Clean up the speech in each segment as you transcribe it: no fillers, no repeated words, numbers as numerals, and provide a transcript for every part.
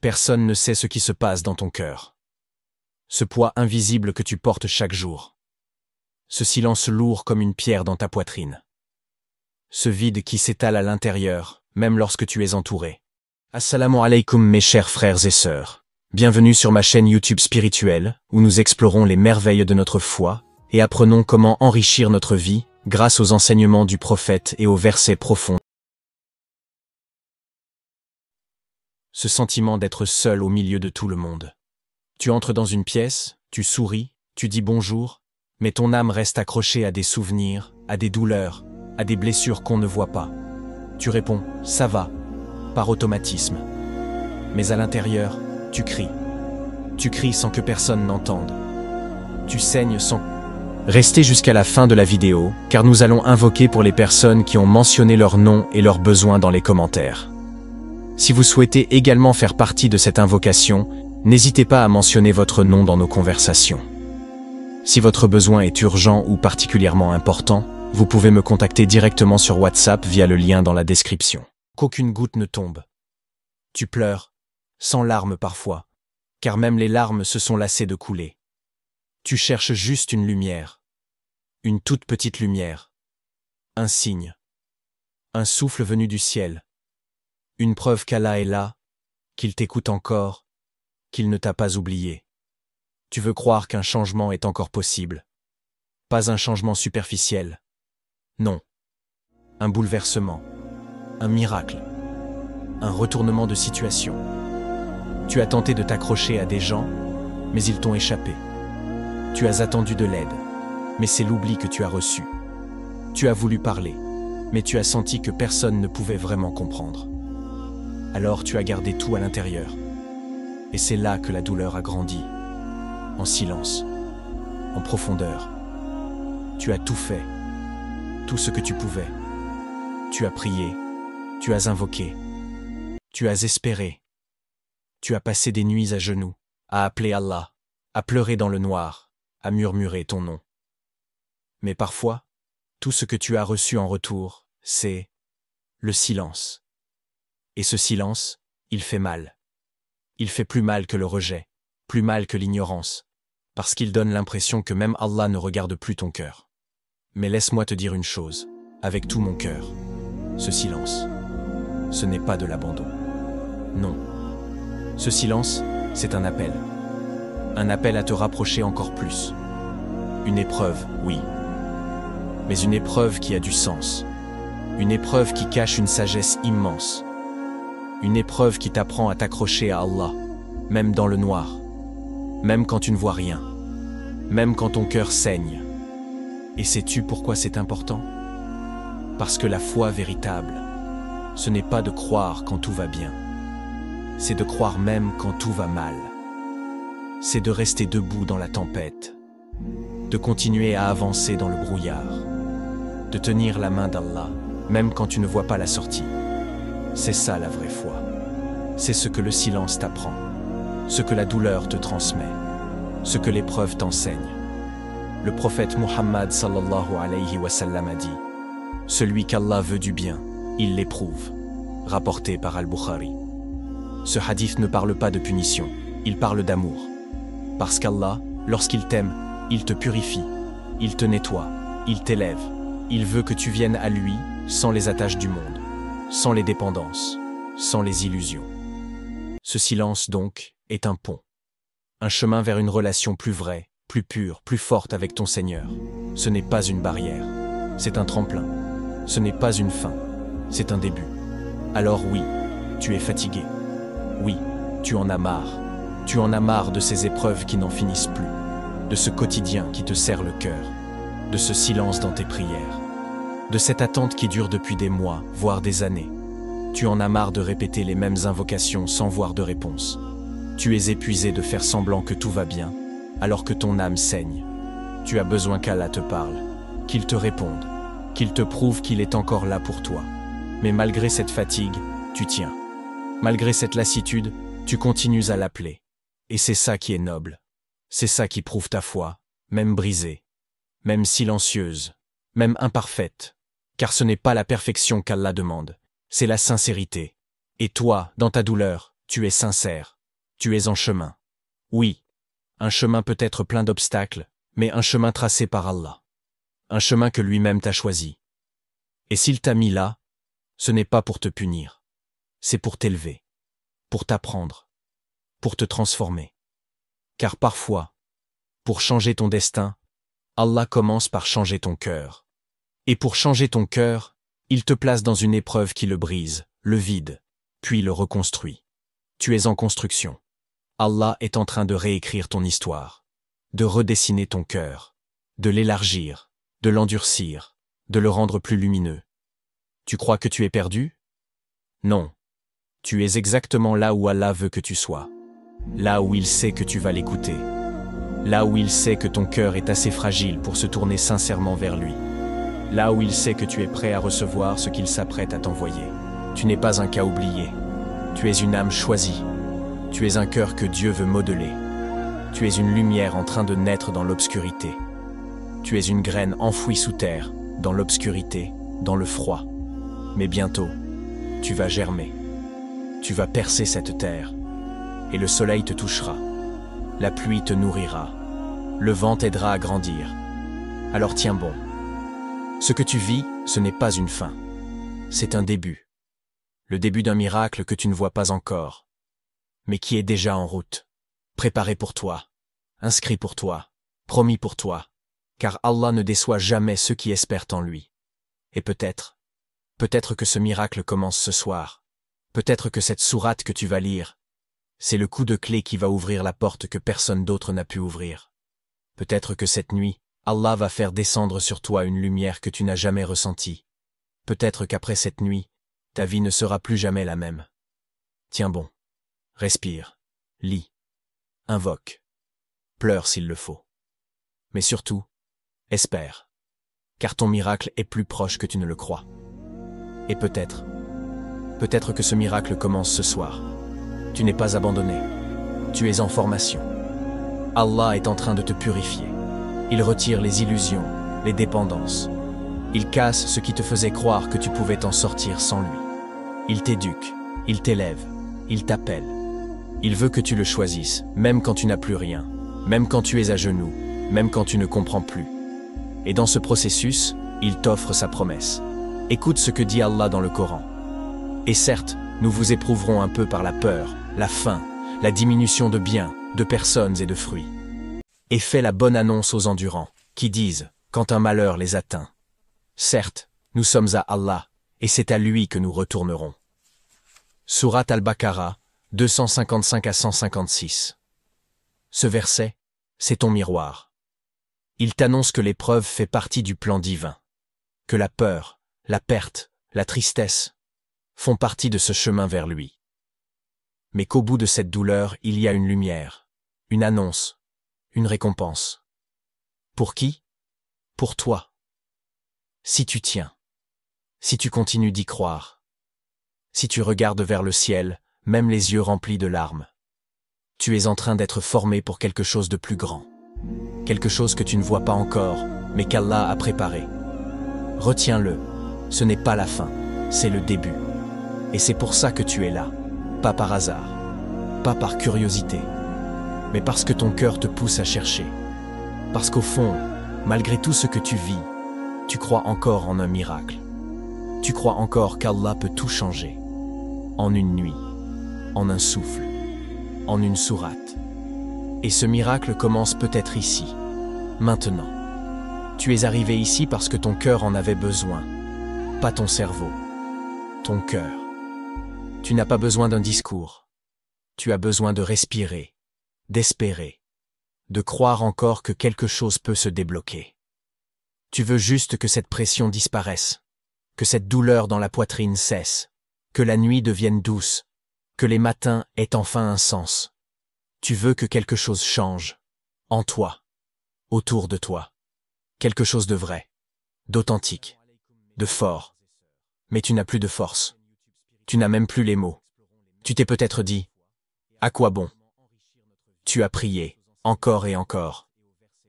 Personne ne sait ce qui se passe dans ton cœur. Ce poids invisible que tu portes chaque jour. Ce silence lourd comme une pierre dans ta poitrine. Ce vide qui s'étale à l'intérieur, même lorsque tu es entouré. Assalamu alaikum mes chers frères et sœurs. Bienvenue sur ma chaîne YouTube spirituelle, où nous explorons les merveilles de notre foi et apprenons comment enrichir notre vie grâce aux enseignements du prophète et aux versets profonds. Ce sentiment d'être seul au milieu de tout le monde. Tu entres dans une pièce, tu souris, tu dis bonjour, mais ton âme reste accrochée à des souvenirs, à des douleurs, à des blessures qu'on ne voit pas. Tu réponds « ça va », par automatisme. Mais à l'intérieur, tu cries. Tu cries sans que personne n'entende. Tu saignes sans... Restez jusqu'à la fin de la vidéo, car nous allons invoquer pour les personnes qui ont mentionné leur nom et leurs besoins dans les commentaires. Si vous souhaitez également faire partie de cette invocation, n'hésitez pas à mentionner votre nom dans nos conversations. Si votre besoin est urgent ou particulièrement important, vous pouvez me contacter directement sur WhatsApp via le lien dans la description. Qu'aucune goutte ne tombe. Tu pleures, sans larmes parfois, car même les larmes se sont lassées de couler. Tu cherches juste une lumière, une toute petite lumière, un signe, un souffle venu du ciel, une preuve qu'Allah est là, qu'il t'écoute encore, qu'il ne t'a pas oublié. Tu veux croire qu'un changement est encore possible. Pas un changement superficiel. Non. Un bouleversement. Un miracle. Un retournement de situation. Tu as tenté de t'accrocher à des gens, mais ils t'ont échappé. Tu as attendu de l'aide, mais c'est l'oubli que tu as reçu. Tu as voulu parler, mais tu as senti que personne ne pouvait vraiment comprendre. Alors tu as gardé tout à l'intérieur. Et c'est là que la douleur a grandi. En silence, en profondeur. Tu as tout fait, tout ce que tu pouvais. Tu as prié, tu as invoqué, tu as espéré. Tu as passé des nuits à genoux, à appeler Allah, à pleurer dans le noir, à murmurer ton nom. Mais parfois, tout ce que tu as reçu en retour, c'est le silence. Et ce silence, il fait mal. Il fait plus mal que le rejet, plus mal que l'ignorance, parce qu'il donne l'impression que même Allah ne regarde plus ton cœur. Mais laisse-moi te dire une chose, avec tout mon cœur, ce silence, ce n'est pas de l'abandon. Non. Ce silence, c'est un appel. Un appel à te rapprocher encore plus. Une épreuve, oui. Mais une épreuve qui a du sens. Une épreuve qui cache une sagesse immense. Une épreuve qui t'apprend à t'accrocher à Allah, même dans le noir. Même quand tu ne vois rien. Même quand ton cœur saigne. Et sais-tu pourquoi c'est important? Parce que la foi véritable, ce n'est pas de croire quand tout va bien. C'est de croire même quand tout va mal. C'est de rester debout dans la tempête, de continuer à avancer dans le brouillard, de tenir la main d'Allah, même quand tu ne vois pas la sortie. C'est ça la vraie foi. C'est ce que le silence t'apprend, ce que la douleur te transmet, ce que l'épreuve t'enseigne. Le prophète Muhammad sallallahu alayhi wa sallam a dit « Celui qu'Allah veut du bien, il l'éprouve », rapporté par Al-Bukhari. Ce hadith ne parle pas de punition, il parle d'amour. Parce qu'Allah, lorsqu'il t'aime, il te purifie, il te nettoie, il t'élève. Il veut que tu viennes à lui sans les attaches du monde, sans les dépendances, sans les illusions. Ce silence, donc, est un pont. Un chemin vers une relation plus vraie, plus pure, plus forte avec ton Seigneur. Ce n'est pas une barrière, c'est un tremplin. Ce n'est pas une fin, c'est un début. Alors oui, tu es fatigué. Oui, tu en as marre. Tu en as marre de ces épreuves qui n'en finissent plus, de ce quotidien qui te serre le cœur, de ce silence dans tes prières, de cette attente qui dure depuis des mois, voire des années. Tu en as marre de répéter les mêmes invocations sans voir de réponse. Tu es épuisé de faire semblant que tout va bien, alors que ton âme saigne. Tu as besoin qu'Allah te parle, qu'il te réponde, qu'il te prouve qu'il est encore là pour toi. Mais malgré cette fatigue, tu tiens. Malgré cette lassitude, tu continues à l'appeler. Et c'est ça qui est noble. C'est ça qui prouve ta foi, même brisée, même silencieuse, même imparfaite. Car ce n'est pas la perfection qu'Allah demande, c'est la sincérité. Et toi, dans ta douleur, Tu es sincère. Tu es en chemin. Oui, un chemin peut être plein d'obstacles, mais un chemin tracé par Allah. Un chemin que lui-même t'a choisi. Et s'il t'a mis là, ce n'est pas pour te punir. C'est pour t'élever, pour t'apprendre, pour te transformer. Car parfois, pour changer ton destin, Allah commence par changer ton cœur. Et pour changer ton cœur, il te place dans une épreuve qui le brise, le vide, puis le reconstruit. Tu es en construction. Allah est en train de réécrire ton histoire, de redessiner ton cœur, de l'élargir, de l'endurcir, de le rendre plus lumineux. Tu crois que tu es perdu? Non. Tu es exactement là où Allah veut que tu sois. Là où il sait que tu vas l'écouter. Là où il sait que ton cœur est assez fragile pour se tourner sincèrement vers lui. Là où il sait que tu es prêt à recevoir ce qu'il s'apprête à t'envoyer. Tu n'es pas un cas oublié. Tu es une âme choisie. Tu es un cœur que Dieu veut modeler. Tu es une lumière en train de naître dans l'obscurité. Tu es une graine enfouie sous terre, dans l'obscurité, dans le froid. Mais bientôt, tu vas germer. Tu vas percer cette terre. Et le soleil te touchera. La pluie te nourrira. Le vent t'aidera à grandir. Alors tiens bon. Ce que tu vis, ce n'est pas une fin. C'est un début. Le début d'un miracle que tu ne vois pas encore, mais qui est déjà en route. Préparé pour toi, inscrit pour toi, promis pour toi, car Allah ne déçoit jamais ceux qui espèrent en lui. Et peut-être que ce miracle commence ce soir. Peut-être que cette sourate que tu vas lire, c'est le coup de clé qui va ouvrir la porte que personne d'autre n'a pu ouvrir. Peut-être que cette nuit, Allah va faire descendre sur toi une lumière que tu n'as jamais ressentie. Peut-être qu'après cette nuit, ta vie ne sera plus jamais la même. Tiens bon. Respire. Lis. Invoque. Pleure s'il le faut. Mais surtout, espère. Car ton miracle est plus proche que tu ne le crois. Et peut-être que ce miracle commence ce soir. Tu n'es pas abandonné. Tu es en formation. Allah est en train de te purifier. Il retire les illusions, les dépendances. Il casse ce qui te faisait croire que tu pouvais t'en sortir sans lui. Il t'éduque, il t'élève, il t'appelle. Il veut que tu le choisisses, même quand tu n'as plus rien, même quand tu es à genoux, même quand tu ne comprends plus. Et dans ce processus, il t'offre sa promesse. Écoute ce que dit Allah dans le Coran. Et certes, nous vous éprouverons un peu par la peur, la faim, la diminution de biens, de personnes et de fruits. Et fais la bonne annonce aux endurants, qui disent, quand un malheur les atteint. Certes, nous sommes à Allah, et c'est à lui que nous retournerons. Sourate Al-Baqarah, 255 à 156. Ce verset, c'est ton miroir. Il t'annonce que l'épreuve fait partie du plan divin, que la peur, la perte, la tristesse font partie de ce chemin vers lui. Mais qu'au bout de cette douleur, il y a une lumière, une annonce, une récompense. Pour qui? Pour toi. Si tu tiens, si tu continues d'y croire, si tu regardes vers le ciel, même les yeux remplis de larmes, tu es en train d'être formé pour quelque chose de plus grand, quelque chose que tu ne vois pas encore, mais qu'Allah a préparé. Retiens-le, ce n'est pas la fin, c'est le début. Et c'est pour ça que tu es là, pas par hasard, pas par curiosité, mais parce que ton cœur te pousse à chercher. Parce qu'au fond, malgré tout ce que tu vis, tu crois encore en un miracle. Tu crois encore qu'Allah peut tout changer. En une nuit, en un souffle, en une sourate. Et ce miracle commence peut-être ici, maintenant. Tu es arrivé ici parce que ton cœur en avait besoin, pas ton cerveau, ton cœur. Tu n'as pas besoin d'un discours. Tu as besoin de respirer, d'espérer, de croire encore que quelque chose peut se débloquer. Tu veux juste que cette pression disparaisse, que cette douleur dans la poitrine cesse, que la nuit devienne douce, que les matins aient enfin un sens. Tu veux que quelque chose change, en toi, autour de toi. Quelque chose de vrai, d'authentique, de fort. Mais tu n'as plus de force. Tu n'as même plus les mots. Tu t'es peut-être dit, à quoi bon? Tu as prié, encore et encore.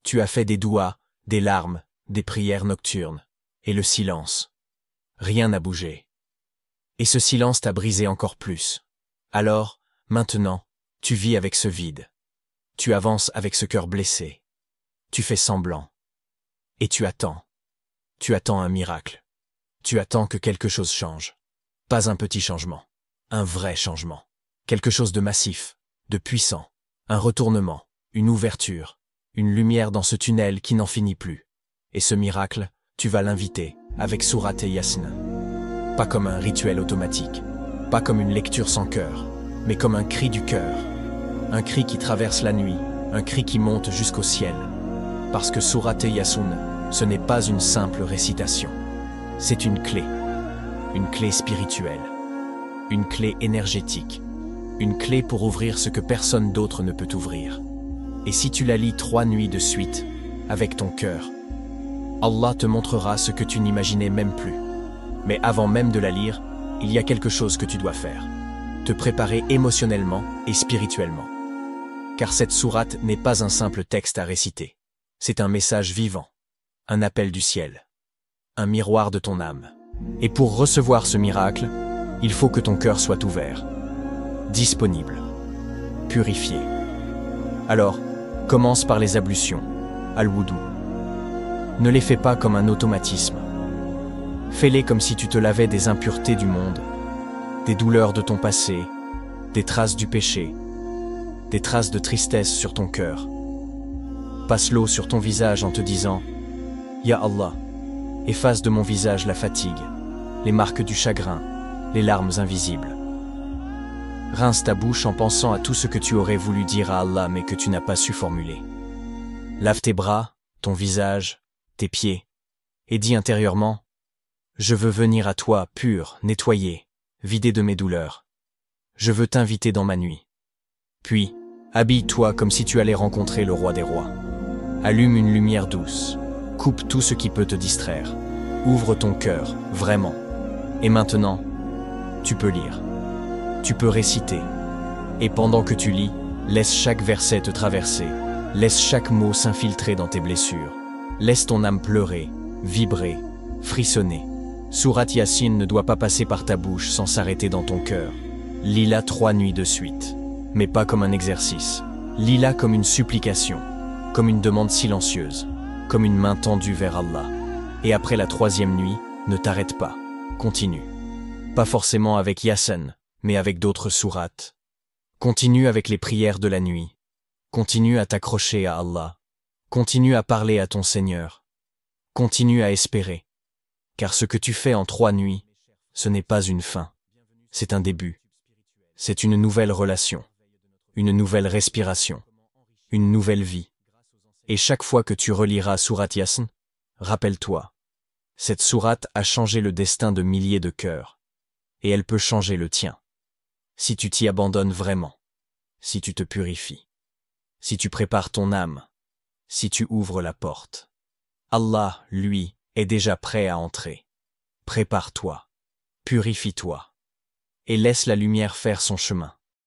Tu as fait des douas, des larmes, des prières nocturnes, et le silence. Rien n'a bougé. Et ce silence t'a brisé encore plus. Alors, Maintenant, tu vis avec ce vide. Tu avances avec ce cœur blessé. Tu fais semblant. Et tu attends. Tu attends un miracle. Tu attends que quelque chose change. Pas un petit changement. Un vrai changement. Quelque chose de massif, de puissant. Un retournement, une ouverture, une lumière dans ce tunnel qui n'en finit plus. Et ce miracle, tu vas l'inviter avec Sourate Yasin. Pas comme un rituel automatique, pas comme une lecture sans cœur, mais comme un cri du cœur. Un cri qui traverse la nuit, un cri qui monte jusqu'au ciel. Parce que Sourate Yasin, ce n'est pas une simple récitation. C'est une clé spirituelle, une clé énergétique, une clé pour ouvrir ce que personne d'autre ne peut ouvrir. Et si tu la lis 3 nuits de suite, avec ton cœur, Allah te montrera ce que tu n'imaginais même plus. Mais avant même de la lire, il y a quelque chose que tu dois faire. Te préparer émotionnellement et spirituellement. Car cette sourate n'est pas un simple texte à réciter. C'est un message vivant, un appel du ciel, un miroir de ton âme. Et pour recevoir ce miracle, il faut que ton cœur soit ouvert, disponible, purifié. Alors, commence par les ablutions, al-wudu. Ne les fais pas comme un automatisme. Fais-les comme si tu te lavais des impuretés du monde, des douleurs de ton passé, des traces du péché, des traces de tristesse sur ton cœur. Passe l'eau sur ton visage en te disant « Ya Allah, efface de mon visage la fatigue, les marques du chagrin, les larmes invisibles. » Rince ta bouche en pensant à tout ce que tu aurais voulu dire à Allah mais que tu n'as pas su formuler. Lave tes bras, ton visage, tes pieds, et dis intérieurement « Je veux venir à toi pur, nettoyé, vidé de mes douleurs. Je veux t'inviter dans ma nuit. » Puis, habille-toi comme si tu allais rencontrer le roi des rois. Allume une lumière douce. Coupe tout ce qui peut te distraire. Ouvre ton cœur, vraiment. Et maintenant, tu peux lire. Tu peux réciter. Et pendant que tu lis, laisse chaque verset te traverser. Laisse chaque mot s'infiltrer dans tes blessures. Laisse ton âme pleurer, vibrer, frissonner. Sourate Yasin ne doit pas passer par ta bouche sans s'arrêter dans ton cœur. Lis-la 3 nuits de suite. Mais pas comme un exercice. Lis-la comme une supplication, comme une demande silencieuse, comme une main tendue vers Allah. Et après la 3e nuit, ne t'arrête pas. Continue. Pas forcément avec Yasin, mais avec d'autres sourates. Continue avec les prières de la nuit. Continue à t'accrocher à Allah. Continue à parler à ton Seigneur. Continue à espérer. Car ce que tu fais en 3 nuits, ce n'est pas une fin. C'est un début. C'est une nouvelle relation. Une nouvelle respiration. Une nouvelle vie. Et chaque fois que tu reliras Sourate Yasin, rappelle-toi, cette sourate a changé le destin de milliers de cœurs. Et elle peut changer le tien. Si tu t'y abandonnes vraiment. Si tu te purifies. Si tu prépares ton âme. Si tu ouvres la porte. Allah, lui, est déjà prêt à entrer. Prépare-toi. Purifie-toi. Et laisse la lumière faire son chemin.